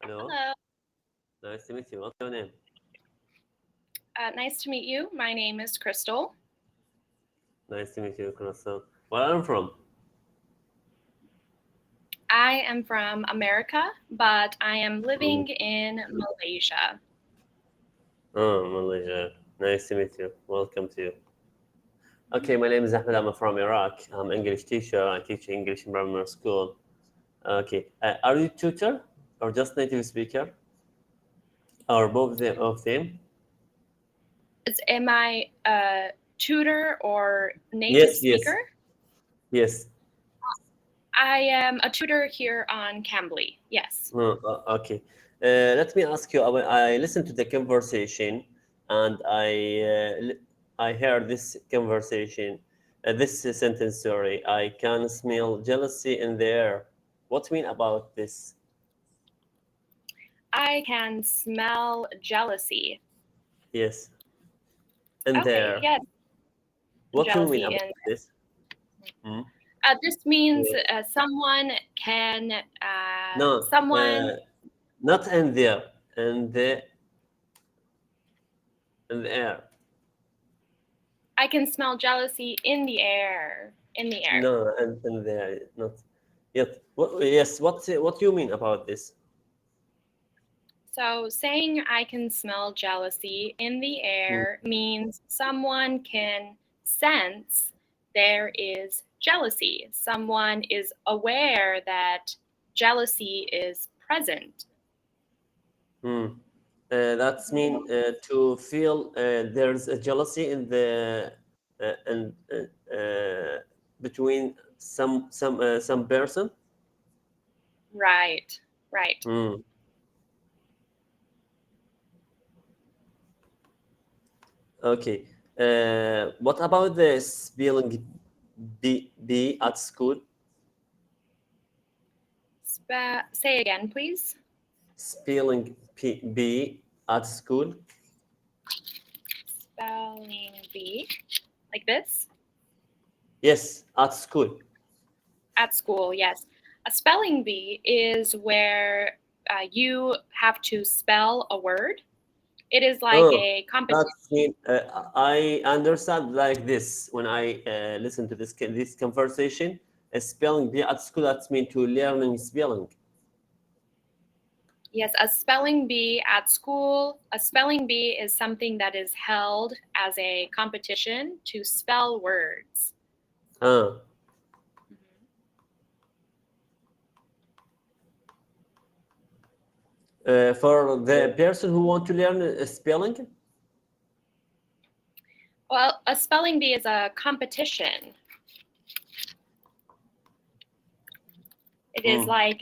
Hello, Hello. nice to meet you. What's your name? Nice to meet you. My name is Crystal. Nice to meet you, Crystal. Where I'm from? I am from America, but I am Mm. living in Malaysia. Oh, Malaysia. Nice to meet you. Welcome to you. Okay, my name is Ahmed. I'm from Iraq. I'm English teacher. I teach English in primary school. Okay, are you tutor or just native speaker or of them? Am I a tutor or native Yes, speaker? yes, yes. I am a tutor here on Cambly. Yes. Okay. Let me ask you. I listened to the conversation, and I heard this conversation, this sentence. Sorry, I can smell jealousy in the air. What mean about this? I can smell jealousy. Yes, in Okay, there. yes, What do you mean jealousy. about And this? Hmm? this means Yes. someone can, No, someone, not in there. In the air. I can smell jealousy in the air. In the air. No, in there. Not yet. Yes. What you mean about this? So, saying I can smell jealousy in the Mm. air means someone can sense there is jealousy. Someone is aware that jealousy is present. Mm. That's mean to feel there's a jealousy in the and between some person. Right, right. Mm. Okay. What about the spelling B at school? Say again, please. Spelling B at school? Spelling bee, like this. Yes, at school. At school, yes. A spelling bee is where you have to spell a word. It is like Oh, a competition. that's mean. I understand like this when I listen to this conversation. Spelling bee at school. That's mean to learning spelling. Yes, a spelling bee at school. A spelling bee is something that is held as a competition to spell words. Ah, for the person who want to learn spelling. Well, a spelling bee is a competition. It is Mm. like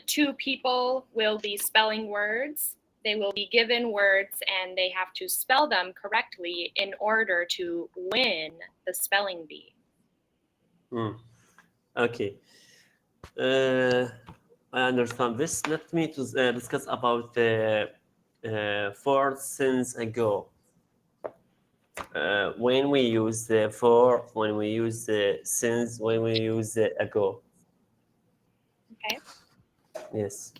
two people will be spelling words. They will be given words and they have to spell them correctly in order to win the spelling bee. Mm. Okay. Uh, I understand this. Let me to discuss about the 4 cents ago. When we use the for, when we use the since, when we use the ago. Okay. Yes.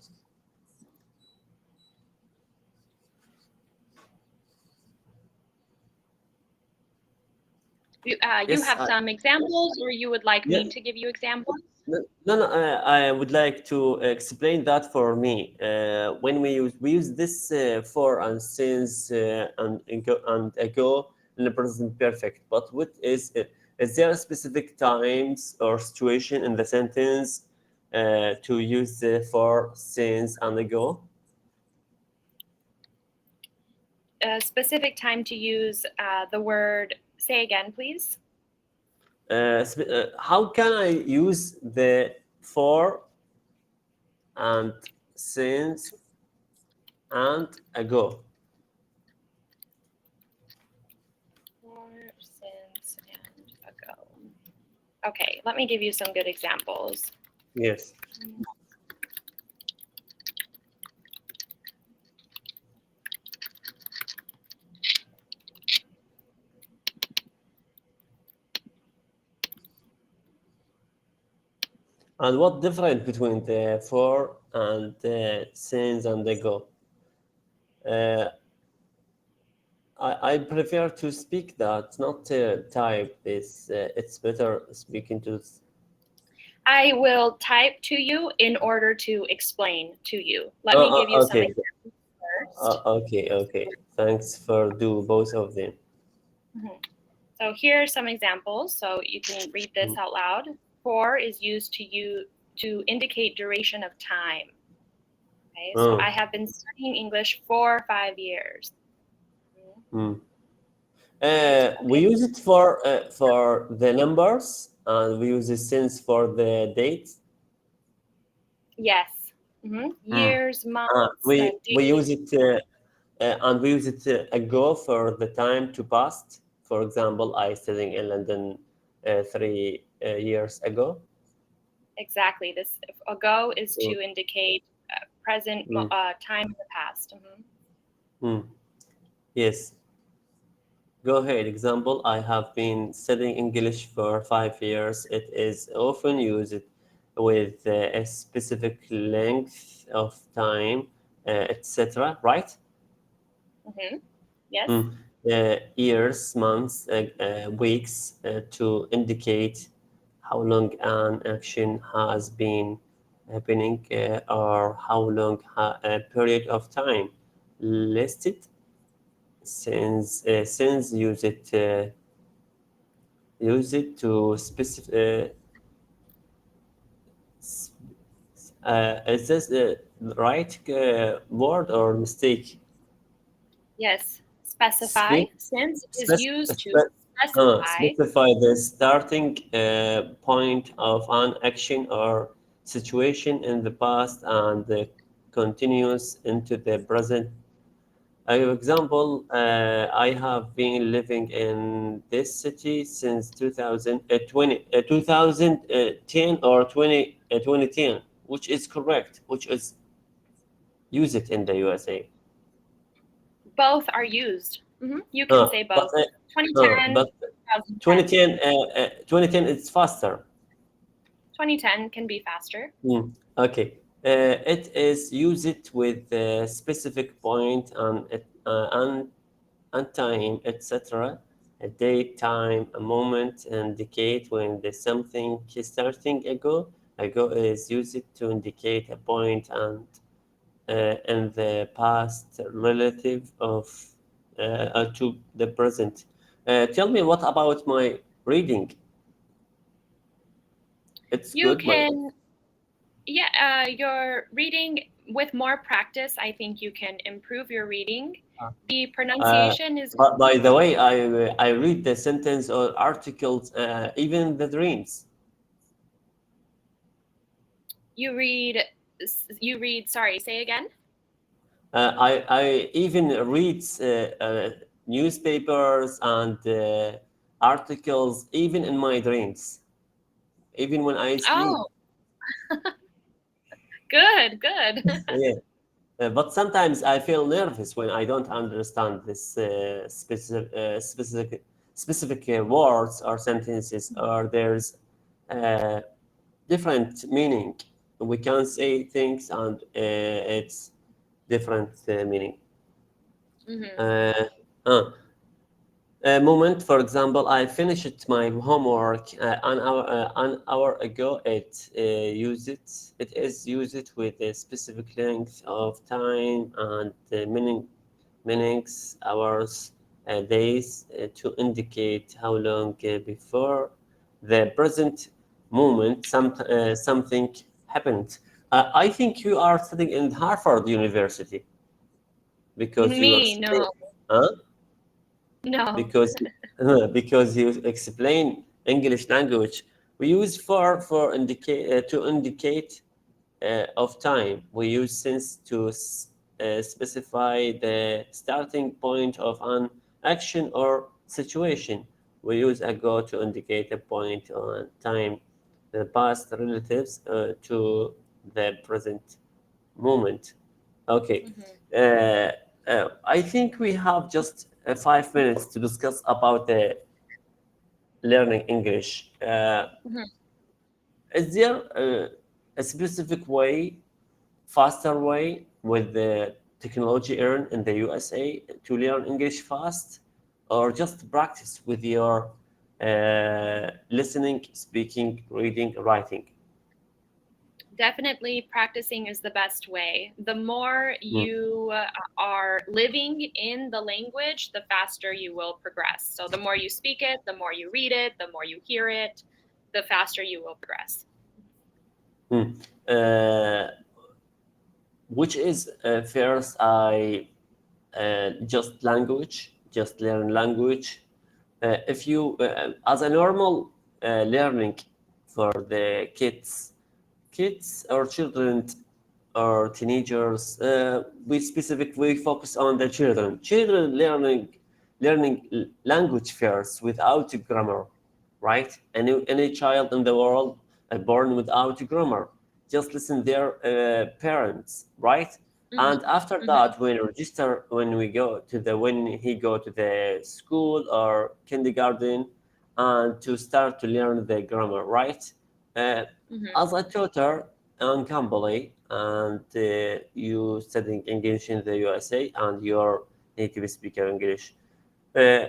You Yes. have some examples, or you would like Yeah. me to give you examples? No, no, no, I would like to explain that for me. When we use this for and since and ago in the present perfect. But what is there specific times or situation in the sentence to use the for, since, and ago? A specific time to use the word. Say again, please. How can I use the for and since and ago? Or since and ago. Okay, let me give you some good examples. Yes. And what difference between the for and since and ago? Uh, I prefer to speak that, not type this. It's better speaking to. I will type to you in order to explain to you. Let me give you some Okay, examples first. okay. Thanks for do both of them. Mhm. So here are some examples. So you can read this Mm. out loud. For is used to indicate duration of time. Okay, so I Oh, have been studying English for 5 years. Mhm. mm. We Okay. use it for the numbers, and we use it since for the dates. Yes. Mm. Years, months, We use days. it and we use it ago for the time to past. For example, I studying in London 3 years ago. Exactly. This ago is Mm, to indicate present mm, time in the past. mm. Yes. Go ahead. Example, I have been studying English for 5 years. It is often used with a specific length of time, etc. Right? hmm Yes. Mm. Years, months, weeks to indicate how long an action has been happening or how long a period of time listed since use it to specify. Is this the right word or mistake? Yes. Specify. Spe- Since is spec- used to spe- specify. Specify the starting point of an action or situation in the past and continues into the present. Example, I have been living in this city since 2010 or 2010, which is correct, which is use it in the USA. Both are used. You can say But both. 2010, but 2010. 2010, 2010 it's faster. 2010 can be faster. Mm, okay. It is used with a specific point and time, etc. A date, time, a moment indicate when the something is starting ago. Ago is used to indicate a point and in the past relative of to the present. Tell me what about my reading? It's You good, my. can, yeah, your reading with more practice, I think you can improve your reading. The Uh, pronunciation is, but by the way, I read the sentence or articles, even the dreams. you read, sorry, say again. I even read newspapers and articles even in my dreams, even when I sleep. Oh, good, good. Yeah. But sometimes I feel nervous when I don't understand this specific words or sentences, or there's uh, different meaning. We can say things and it's different meaning. hmm Uh, uh, a moment, for example, I finished my homework an hour ago. It is used with a specific length of time and meanings, hours, days to indicate how long before the present moment something happened. I think you are studying in Harvard University because you Me, explain. no, Huh? no. Because because you explain English language. We use for indicate to indicate of time. We use since to specify the starting point of an action or situation. We use ago to indicate a point on time, the past relatives to the present moment. Okay. hmm I think we have just 5 minutes to discuss about the learning English. hmm Is there a specific way, faster way with the technology earned in the USA to learn English fast, or just practice with your listening, speaking, reading, writing? Definitely practicing is the best way. The more Mm. you are living in the language, the faster you will progress. So the more you speak it, the more you read it, the more you hear it, the faster you will progress. Mm. Uh, which is first I just language, just learn language. If you, as a normal learning for the kids or children or teenagers, we specifically focus on the children. Children learning language first without grammar, right? Any child in the world born without grammar, just listen their parents, right? And Hmm. after Hmm. that, when he go to the school or kindergarten, and to start to learn the grammar, right? Uh, Hmm. as a tutor in Cambodia, and you studying English in the USA, and you're native speaker English, uh,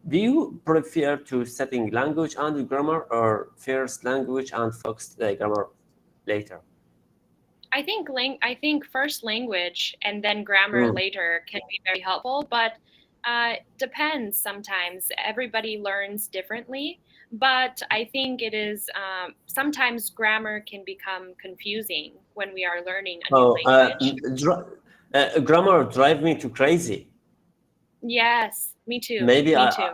do you prefer to studying language and grammar, or first language and focus the grammar later? I think first language and then grammar Mm. later can be very helpful, but depends sometimes. Everybody learns differently, but I think it is sometimes grammar can become confusing when we are learning a new Oh, language. grammar drive me to crazy. Yes, me too. Maybe Me too.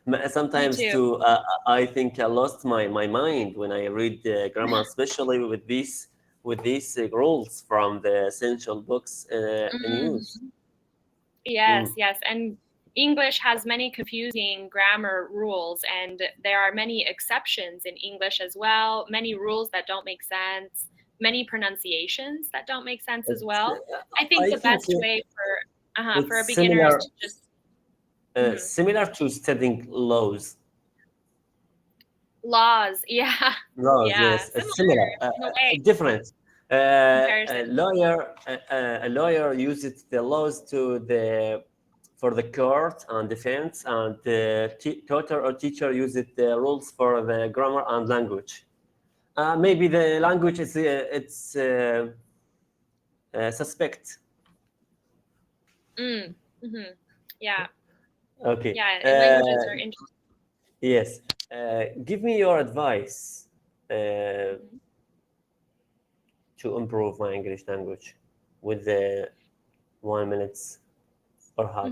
Me sometimes too. too. I think I lost my mind when I read grammar, especially with these rules from the essential books in use. Mhm. Yes, Mm. yes. And English has many confusing grammar rules, and there are many exceptions in English as well, many rules that don't make sense, many pronunciations that don't make sense as It's, well. I think I the think best way for a it's beginner is similar to just mhm. similar to studying laws. Laws. Yeah. Laws, Yeah. yes, it's Similar similar, in a way, different. comparison. A lawyer uses the laws to the for the court and defense, and the tutor or teacher uses the rules for the grammar and language. Maybe the language is it's suspect. Mm. Hmm. Yeah. Okay. Yeah. And languages are interesting. Yes. Give me your advice to improve my English language with the 1 minutes or half.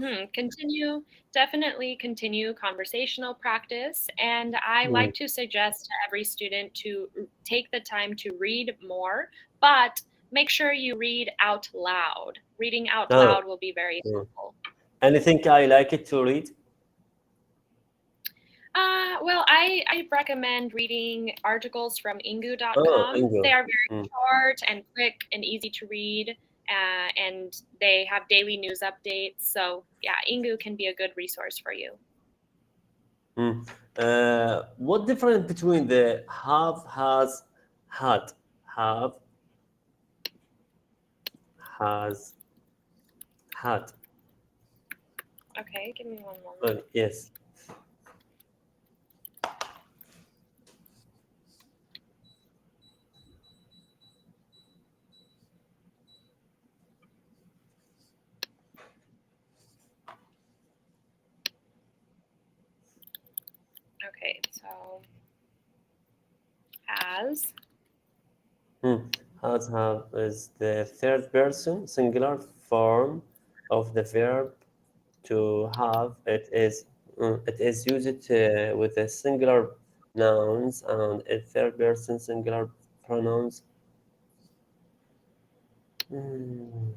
Definitely continue conversational practice. And I Mm. like to suggest to every student to take the time to read more, but make sure you read out loud. Reading out Ah, loud will be very mm. helpful. Anything I like it to read? Well, I recommend reading articles from Oh, ingu.com. They English. are very Mm. short and quick and easy to read, and they have daily news updates. So, yeah, Ingu can be a good resource for you. Mm. What difference between the have, has, had, have, has, had? Okay, give me one moment. Yes. Okay, so has. Mm. Has, have is the third person singular form of the verb to have. It is used with the singular nouns and a third person singular pronouns. Mm.